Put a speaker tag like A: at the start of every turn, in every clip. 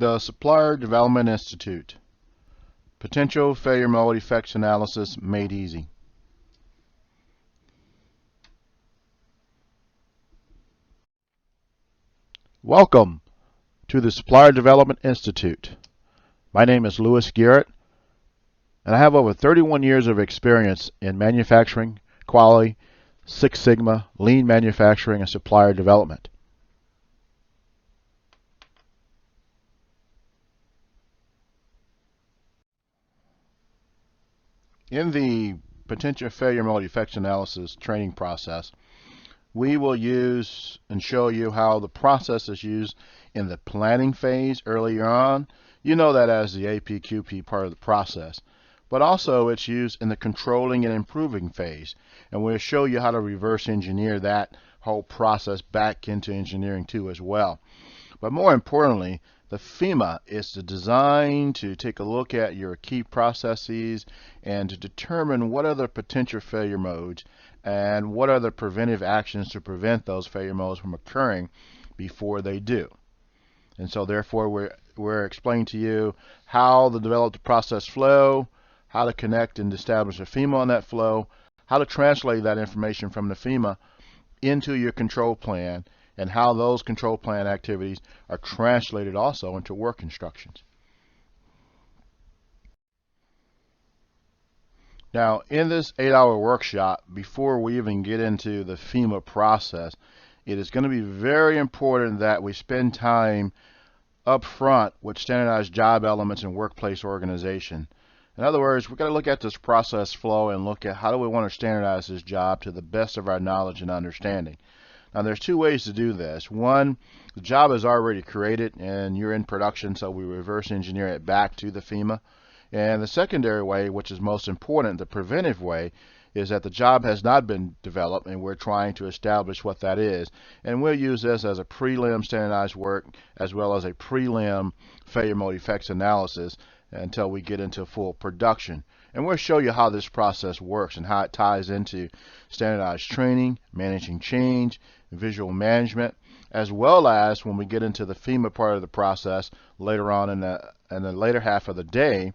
A: The Supplier Development Institute. Potential Failure Mode Effects Analysis Made Easy. Welcome to the Supplier Development Institute. My name is Louis Garrett, and I have over 31 years of experience in manufacturing, quality, Six Sigma, lean manufacturing, and supplier development. In the potential failure mode effects analysis training process, we will use and show you how the process is used in the planning phase earlier on. You know that as the APQP part of the process. But also it's used in the controlling and improving phase. And we'll show you how to reverse engineer that whole process back into engineering too as well. But more importantly, the FMEA is designed to take a look at your key processes and to determine what are the potential failure modes and what are the preventive actions to prevent those failure modes from occurring before they do. And so therefore we're explaining to you how to develop the process flow, how to connect and establish a FMEA on that flow, how to translate that information from the FMEA into your control plan, and how those control plan activities are translated also into work instructions. Now, in this 8-hour workshop, before we even get into the FMEA process, it is going to be very important that we spend time up front with standardized job elements and workplace organization. In other words, we've got to look at this process flow and look at how do we want to standardize this job to the best of our knowledge and understanding. Now, there's two ways to do this. One, the job is already created and you're in production, so we reverse engineer it back to the FMEA. And the secondary way, which is most important, the preventive way, is that the job has not been developed and we're trying to establish what that is. And we'll use this as a prelim standardized work as well as a prelim failure mode effects analysis until we get into full production. And we'll show you how this process works and how it ties into standardized training, managing change, visual management, as well as when we get into the FMEA part of the process later on in the later half of the day,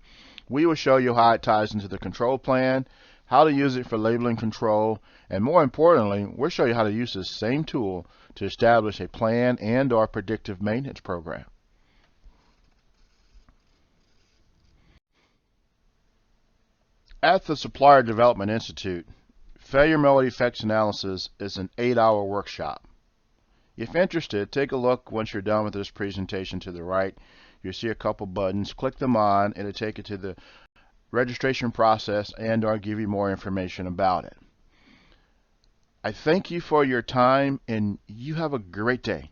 A: we will show you how it ties into the control plan, how to use it for labeling control, and more importantly, we'll show you how to use this same tool to establish a plan and/or predictive maintenance program. At the Supplier Development Institute, Failure Mode Effects Analysis is an 8-hour workshop. If interested, take a look once you're done with this presentation to the right. You'll see a couple buttons. Click them on. It'll take you to the registration process and/or give you more information about it. I thank you for your time, and you have a great day.